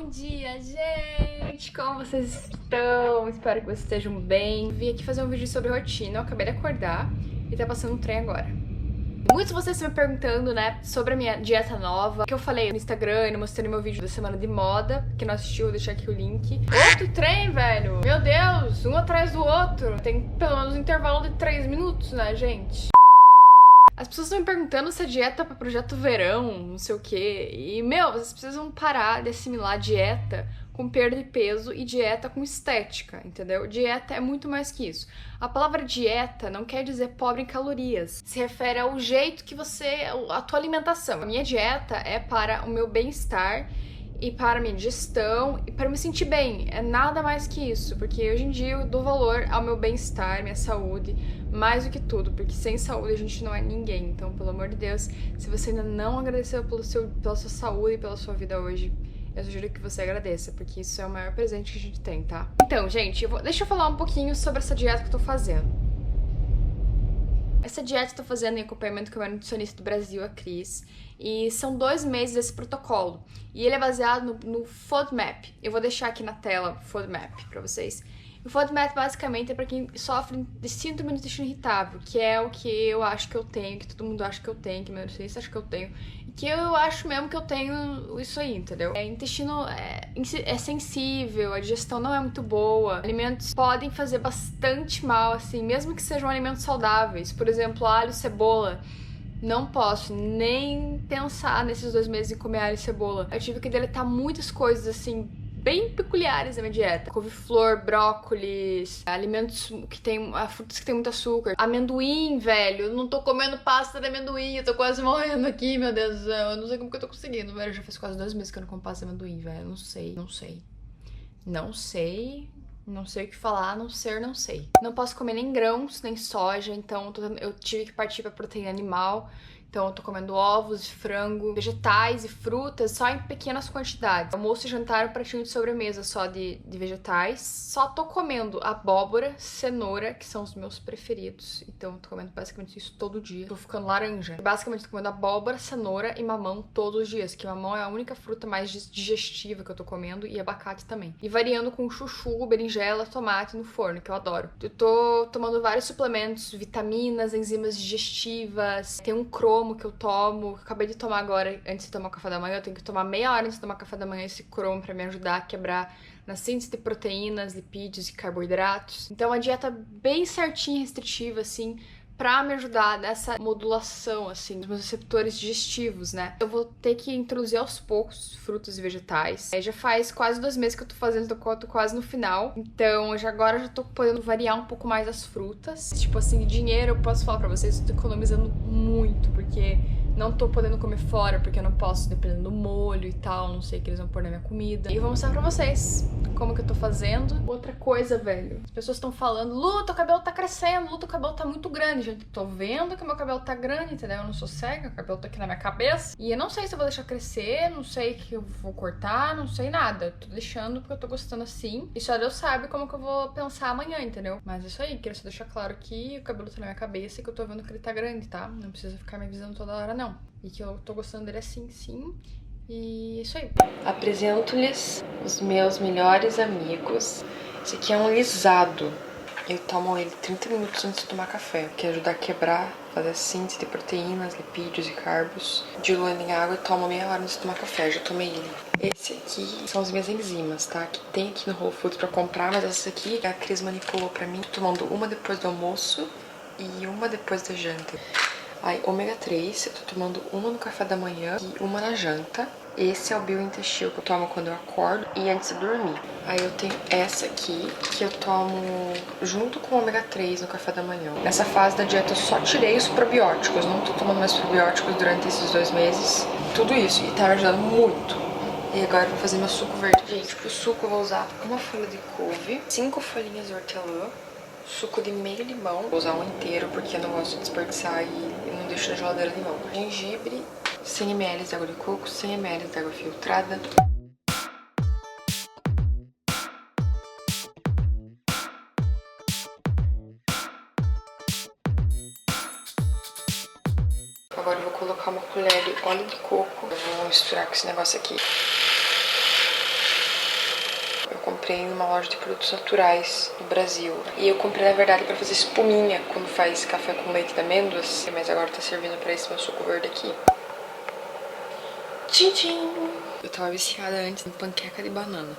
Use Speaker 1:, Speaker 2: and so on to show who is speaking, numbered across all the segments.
Speaker 1: Bom dia, gente! Como vocês estão? Espero que vocês estejam bem. Vim aqui fazer um vídeo sobre rotina. Eu acabei de acordar e tá passando um trem agora. Muitos de vocês estão me perguntando, né, sobre a minha dieta nova, que eu falei no Instagram e mostrei no meu vídeo da semana de moda. Quem não assistiu, vou deixar aqui o link. Outro trem, velho! Meu Deus! Um atrás do outro. Tem pelo menos um intervalo de 3 minutos, né, gente? As pessoas estão me perguntando se a dieta é pra projeto verão, não sei o quê. E, vocês precisam parar de assimilar dieta com perda de peso e dieta com estética, entendeu? Dieta é muito mais que isso. A palavra dieta não quer dizer pobre em calorias. Se refere ao jeito que a tua alimentação. A minha dieta é para o meu bem-estar e para a minha digestão e para me sentir bem. É nada mais que isso, porque hoje em dia eu dou valor ao meu bem-estar, minha saúde, mais do que tudo, porque sem saúde a gente não é ninguém. Então, pelo amor de Deus, se você ainda não agradeceu pela sua saúde e pela sua vida hoje, eu sugiro que você agradeça, porque isso é o maior presente que a gente tem, tá? Então, gente, deixa eu falar um pouquinho sobre essa dieta que eu tô fazendo. Essa dieta eu tô fazendo em acompanhamento com a minha nutricionista do Brasil, a Cris, e são 2 meses desse protocolo. E ele é baseado no FODMAP. Eu vou deixar aqui na tela o FODMAP pra vocês. O FODMAP basicamente é pra quem sofre de síndrome do intestino irritável, que é o que eu acho que eu tenho, que todo mundo acha que eu tenho, que meu nutricionista acha que eu tenho, e que eu acho mesmo que eu tenho isso aí, entendeu? O intestino é sensível, a digestão não é muito boa, alimentos podem fazer bastante mal, assim, mesmo que sejam alimentos saudáveis. Por exemplo, alho, cebola. Não posso nem pensar nesses 2 meses em comer alho e cebola. Eu tive que deletar muitas coisas, assim, bem peculiares da minha dieta. Couve-flor, brócolis, alimentos que tem, frutas que tem muito açúcar. Amendoim, velho, eu não tô comendo pasta de amendoim, eu tô quase morrendo aqui, meu Deus do céu. Eu não sei como que eu tô conseguindo, velho. Já faz quase 2 meses que eu não como pasta de amendoim, velho. Não sei o que falar, não sei. Não posso comer nem grãos, nem soja, então eu tive que partir pra proteína animal. Então eu tô comendo ovos, frango, vegetais e frutas só em pequenas quantidades. Almoço e jantar, um pratinho de sobremesa só de vegetais. Só tô comendo abóbora, cenoura, que são os meus preferidos. Então eu tô comendo basicamente isso todo dia. Tô ficando laranja. Basicamente tô comendo abóbora, cenoura e mamão todos os dias, que mamão é a única fruta mais digestiva que eu tô comendo, e abacate também. E variando com chuchu, berinjela, tomate no forno, que eu adoro. Eu tô tomando vários suplementos, vitaminas, enzimas digestivas, tem um cromo que eu tomo, acabei de tomar agora, antes de tomar o café da manhã. Eu tenho que tomar meia hora antes de tomar café da manhã esse cromo pra me ajudar a quebrar na síntese de proteínas, lipídios e carboidratos. Então, a dieta bem certinha, restritiva, assim, pra me ajudar nessa modulação, assim, dos meus receptores digestivos, né? Eu vou ter que introduzir aos poucos frutas e vegetais. Já faz quase 2 meses que eu tô fazendo, tô quase no final. Então, agora já tô podendo variar um pouco mais as frutas. Tipo assim, dinheiro, eu posso falar pra vocês, eu tô economizando muito, porque não tô podendo comer fora, porque eu não posso, dependendo do molho e tal, não sei o que eles vão pôr na minha comida. E eu vou mostrar pra vocês como que eu tô fazendo. Outra coisa, velho, as pessoas estão falando: Lu, teu cabelo tá crescendo, Lu, teu cabelo tá muito grande. Gente, tô vendo que meu cabelo tá grande, entendeu? Eu não sou cega, o cabelo tá aqui na minha cabeça. E eu não sei se eu vou deixar crescer, não sei que eu vou cortar, não sei nada. Eu tô deixando porque eu tô gostando assim. E só Deus sabe como que eu vou pensar amanhã, entendeu? Mas é isso aí, queria só deixar claro que o cabelo tá na minha cabeça e que eu tô vendo que ele tá grande, tá? Não precisa ficar me avisando toda hora, não. E que eu tô gostando dele assim, sim. E isso aí. Apresento-lhes os meus melhores amigos. Esse aqui é um lisado. Eu tomo ele 30 minutos antes de tomar café, que ajuda a quebrar, fazer a síntese de proteínas, lipídios e carbos. Diluindo em água e tomo meia hora antes de tomar café. Já tomei ele. Esse aqui são as minhas enzimas, tá? Que tem aqui no Whole Foods pra comprar, mas essa aqui a Cris manipulou pra mim. Tô tomando uma depois do almoço e uma depois da janta. Aí, ômega 3, eu tô tomando uma no café da manhã e uma na janta. Esse é o biointestil que eu tomo quando eu acordo e antes de dormir. Aí eu tenho essa aqui, que eu tomo junto com o ômega 3 no café da manhã. Nessa fase da dieta eu só tirei os probióticos, não tô tomando mais probióticos durante esses 2 meses. Tudo isso, e tá me ajudando muito. E agora eu vou fazer meu suco verde. Gente, pro suco eu vou usar uma folha de couve, 5 folhinhas de hortelã, suco de meio limão. Vou usar um inteiro porque eu não gosto de desperdiçar e não deixo na geladeira de mão. Gengibre, 100 ml de água de coco, 100 ml de água filtrada. Agora eu vou colocar uma colher de óleo de coco. Eu vou misturar com esse negócio aqui. comprei numa loja de produtos naturais no Brasil. E eu comprei, na verdade, pra fazer espuminha quando faz café com leite de amêndoas. Mas agora tá servindo pra esse meu suco verde aqui. Tchim, tchim! Eu tava viciada antes em panqueca de banana.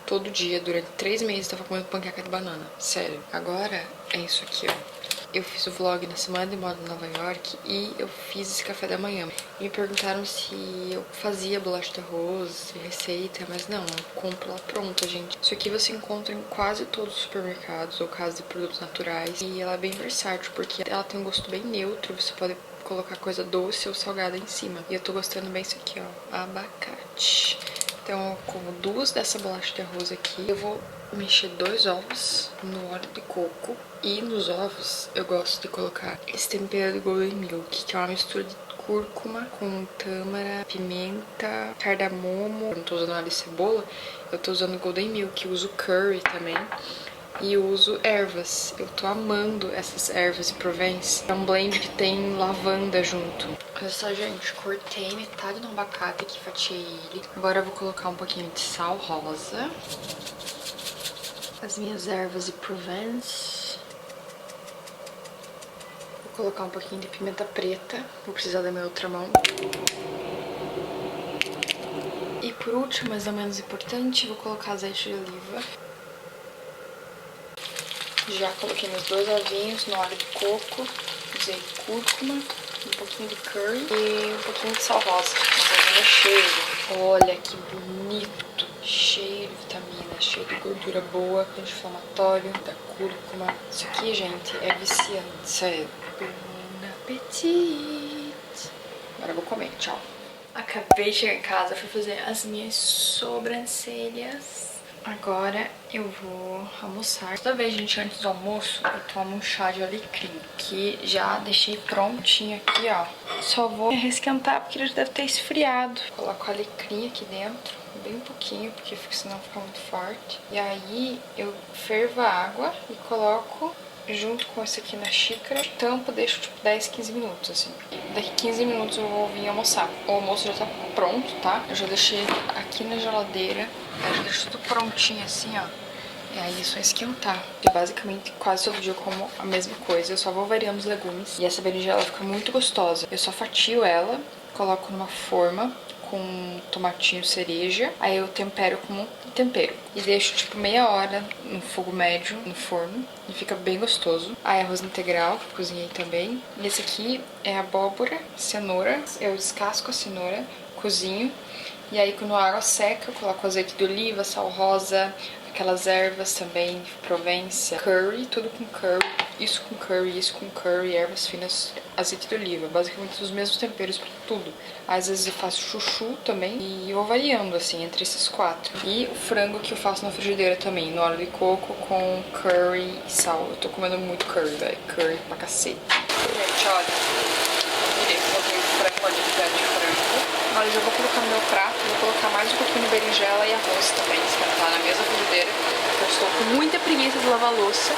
Speaker 1: Todo dia, durante 3 meses, eu tava comendo panqueca de banana. Sério. Agora é isso aqui, ó. Eu fiz o vlog na semana de moda em Nova York e eu fiz esse café da manhã. Me perguntaram se eu fazia bolacha de arroz, receita, mas não, eu compro lá pronta, gente. Isso aqui você encontra em quase todos os supermercados ou casas de produtos naturais. E ela é bem versátil, porque ela tem um gosto bem neutro, você pode colocar coisa doce ou salgada em cima. E eu tô gostando bem isso aqui, ó, abacate. Então eu como 2 dessa bolacha de arroz aqui. Eu vou mexer 2 ovos no óleo de coco. E nos ovos eu gosto de colocar esse tempero de Golden Milk, que é uma mistura de cúrcuma com tâmara, pimenta, cardamomo. Eu não tô usando alho e cebola, eu tô usando Golden Milk. Eu uso curry também. E uso ervas. Eu tô amando essas ervas de Provence. É um blend que tem lavanda junto. Olha só, gente, cortei metade do abacate aqui, fatiei ele. Agora eu vou colocar um pouquinho de sal rosa. As minhas ervas de Provence. Vou colocar um pouquinho de pimenta preta. Vou precisar da minha outra mão. E por último, mas não menos importante, vou colocar azeite de oliva. Já coloquei meus 2 ovinhos no óleo de coco, usei cúrcuma, um pouquinho de curry e um pouquinho de sal rosa. Mas ainda cheiro. Olha que bonito! Cheio de vitamina, cheio de gordura boa, anti-inflamatório, da cúrcuma. Isso aqui, gente, é viciante, sério. Bon appetit! Agora eu vou comer, tchau. Acabei de chegar em casa, fui fazer as minhas sobrancelhas. Agora eu vou almoçar. Toda vez, gente, antes do almoço, eu tomo um chá de alecrim, que já deixei prontinho aqui, ó. Só vou resquentar, porque ele já deve ter esfriado. Coloco alecrim aqui dentro, bem um pouquinho, porque senão fica muito forte. E aí eu fervo a água e coloco junto com isso aqui na xícara, tampo, deixo tipo 10, 15 minutos, assim. Daqui 15 minutos eu vou vir almoçar. O almoço já tá pronto, tá? Eu já deixei aqui na geladeira, eu já deixo tudo prontinho assim, ó. E aí é só esquentar. E basicamente quase todo dia eu como a mesma coisa, eu só vou variando os legumes. E essa berinjela fica muito gostosa. Eu só fatio ela, coloco numa forma com tomatinho cereja, aí eu tempero com um tempero e deixo tipo meia hora no fogo médio no forno e fica bem gostoso. Aí arroz integral, que cozinhei também. E esse aqui é abóbora, cenoura, eu descasco a cenoura, cozinho e aí quando a água seca eu coloco azeite de oliva, sal rosa, aquelas ervas também, Provence, curry, tudo com curry, isso com curry, ervas finas, azeite de oliva, basicamente os mesmos temperos pra tudo. Às vezes eu faço chuchu também e eu vou variando assim entre esses 4. E o frango que eu faço na frigideira também, no óleo de coco com curry e sal. Eu tô comendo muito curry, velho, curry pra cacete. Gente, olha, coloquei o frango ali, de frango. Agora eu já vou colocar no meu prato, vou colocar mais um pouquinho de berinjela e arroz também, esquentar na mesma frigideira. Eu estou com muita preguiça de lavar a louça.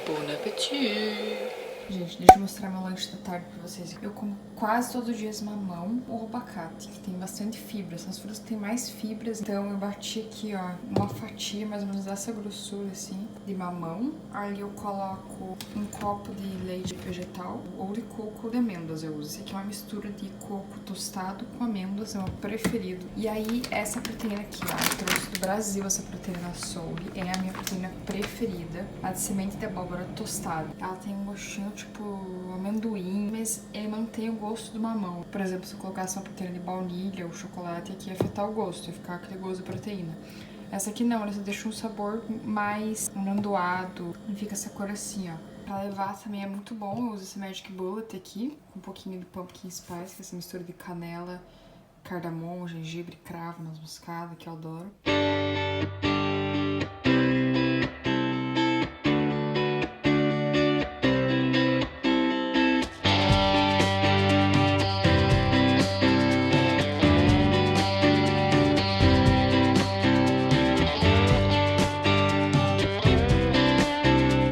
Speaker 1: Bon appétit! Gente, deixa eu mostrar meu lanche da tarde pra vocês. Eu como quase todo dia mamão ou abacate, que tem bastante fibra. São as frutas que tem mais fibras. Então eu bati aqui, ó, uma fatia mais ou menos dessa grossura, assim, de mamão. Aí eu coloco um copo de leite vegetal ou de coco ou de amêndoas eu uso. Esse aqui é uma mistura de coco tostado com amêndoas, é o meu preferido. E aí essa proteína aqui, ó, eu trouxe do Brasil essa proteína da Soul. É a minha proteína preferida. A de semente de abóbora tostada. Ela tem um gostinho tipo amendoim, mas ele mantém o gosto do mamão. Por exemplo, se eu colocasse uma proteína de baunilha ou chocolate, aqui ia afetar o gosto, ia ficar aquele gosto de proteína. Essa aqui não, ela só deixa um sabor mais amendoado e fica essa cor assim, ó. Pra levar também é muito bom, eu uso esse Magic Bullet aqui, com um pouquinho de pumpkin spice, que é essa mistura de canela, cardamomo, gengibre, cravo, noz moscada, que eu adoro.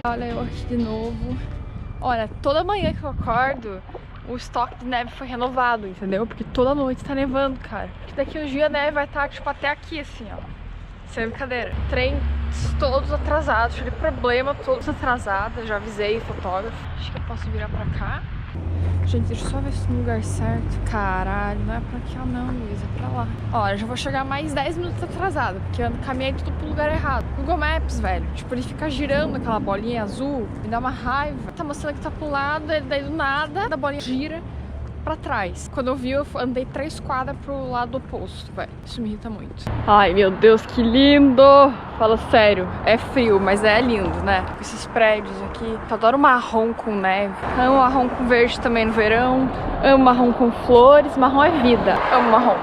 Speaker 1: Olha eu aqui de novo. Olha, toda manhã que eu acordo, o estoque de neve foi renovado, entendeu? Porque toda noite tá nevando, cara. Porque daqui uns dias a neve vai estar, tipo, até aqui, assim, ó. Sem brincadeira. Trem todos atrasados, cheio de problema, todos atrasados. Já avisei o fotógrafo. Acho que eu posso virar pra cá. Gente, deixa eu só ver se tem um lugar certo. Caralho, não é pra cá não, Luiz, é pra lá. Ó, eu já vou chegar mais 10 minutos atrasada, porque eu caminhei tudo pro lugar errado. Google Maps, velho, tipo, ele fica girando aquela bolinha azul, me dá uma raiva. Tá mostrando que tá pro lado, daí do nada, a bolinha gira pra trás. Quando eu vi, eu andei 3 quadras pro lado oposto, velho. Isso me irrita muito. Ai, meu Deus, que lindo! Fala sério, é frio, mas é lindo, né? Esses prédios aqui. Eu adoro marrom com neve. Amo marrom com verde também no verão. Amo marrom com flores. Marrom é vida. Amo marrom.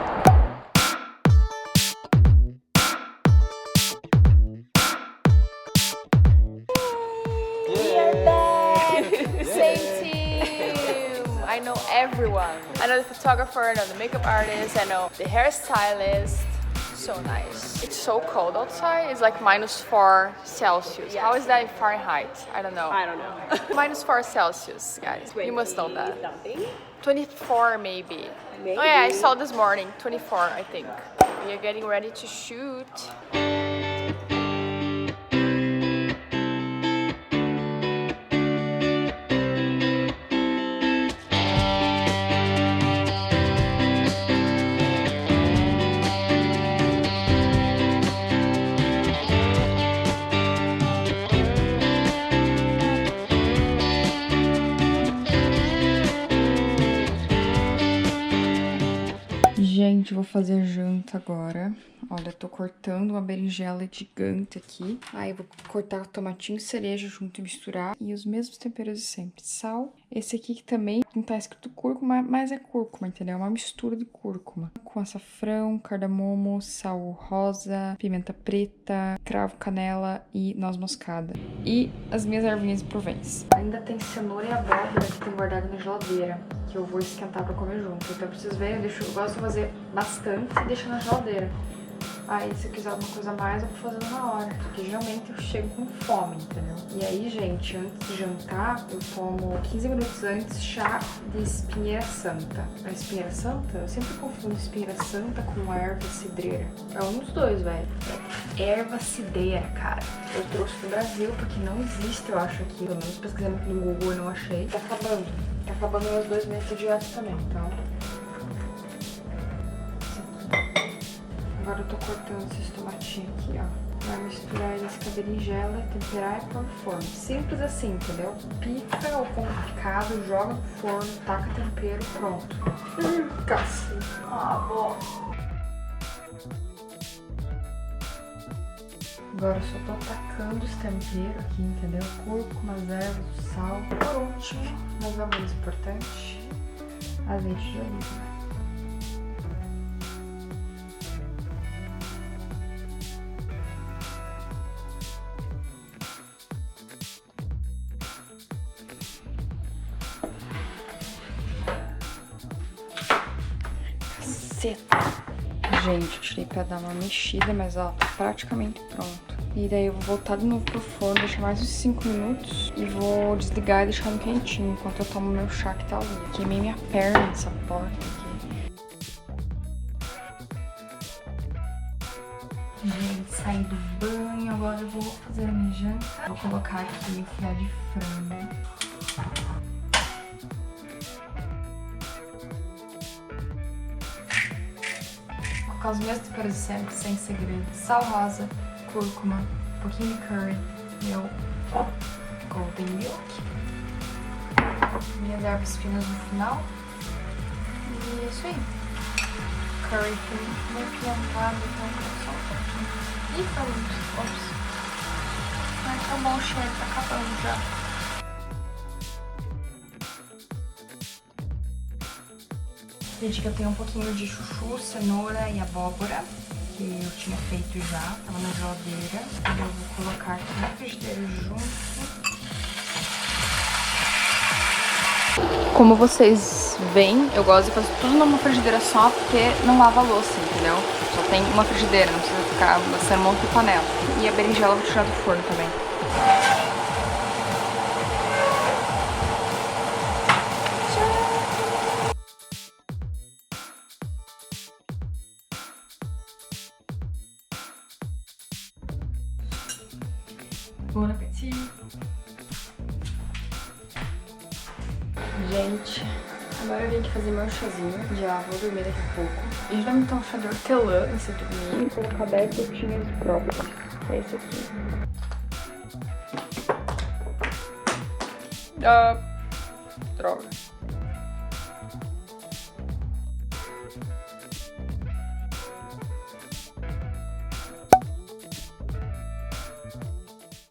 Speaker 1: We are back! Same team! I know everyone. I know the photographer, I know the makeup artist, I know the hairstylist. So nice. It's so cold outside. It's like -4 Celsius. Yes. How is that in Fahrenheit? I don't know.
Speaker 2: I don't know.
Speaker 1: -4 Celsius, guys. You must know that.
Speaker 2: Something?
Speaker 1: 24 maybe.
Speaker 2: Maybe.
Speaker 1: Oh yeah, I saw this morning. 24, I think. We are getting ready to shoot. Gente, vou fazer janta agora. Olha, eu tô cortando uma berinjela gigante aqui. Aí vou cortar tomatinho, cereja junto e misturar. E os mesmos temperos de sempre. Sal. Esse aqui que também não tá escrito cúrcuma, mas é cúrcuma, entendeu? É uma mistura de cúrcuma. Com açafrão, cardamomo, sal rosa, pimenta preta, cravo, canela e noz moscada. E as minhas ervinhas de Provence. Ainda tem cenoura e abóbora que tem guardado na geladeira, que eu vou esquentar pra comer junto. Então eu preciso ver, eu gosto de fazer bastante e deixar na geladeira. Aí se eu quiser alguma coisa a mais, eu vou fazendo na hora. Porque geralmente eu chego com fome, entendeu? E aí, gente, antes de jantar, eu tomo 15 minutos antes chá de espinheira santa. A espinheira santa, eu sempre confundo espinheira santa com erva cidreira. É um dos dois, velho. É erva cidreira, cara. Eu trouxe do Brasil, porque não existe, eu acho, aqui. Pelo menos pesquisando aqui no Google e não achei. Tá acabando. Tá acabando meus 2 meses de dieta também, então... Agora eu tô cortando esses tomatinhos aqui, ó. Vai misturar eles com a berinjela, temperar e pôr no forno. Simples assim, entendeu? Pica ou com picado, joga no forno, taca tempero, pronto. Cacete. Ah, bom. Agora eu só tô tacando os temperos aqui, entendeu? Cúrcuma, ervas, sal. Por último, mas não menos importante, azeite de oliva. Gente, eu tirei pra dar uma mexida, mas ó, tá praticamente pronto. E daí eu vou voltar de novo pro forno, deixar mais uns 5 minutos e vou desligar e deixar no quentinho enquanto eu tomo meu chá que tá ali. Queimei minha perna nessa porta aqui. Gente, saí do banho, agora eu vou fazer a minha janta. Vou colocar aqui o filé de frango. Os mesmos temperos de sempre, sem segredo. Sal rosa, cúrcuma, um pouquinho de curry, meu golden milk, minhas ervas finas no final. E é isso aí. Curry foi meio pimentado, então só um pouquinho. Ih, foi muito. Ops. Ai, tá bom o cheiro, tá acabando já. Gente, que eu tenho um pouquinho de chuchu, cenoura e abóbora, que eu tinha feito já, tava na geladeira. E eu vou colocar aqui na frigideira junto. Como vocês veem, eu gosto de fazer tudo numa frigideira só, porque não lava a louça, entendeu? Só tem uma frigideira, não precisa ficar bastante um monte de panela. E a berinjela eu vou tirar do forno também. Bon appétit. Gente, agora eu vim aqui fazer meu chazinho. Já vou dormir daqui a pouco. E já me tomar um chá de hortelã antes de dormir. Vou colocar 10 gotinhas de própolis. É esse aqui. Droga.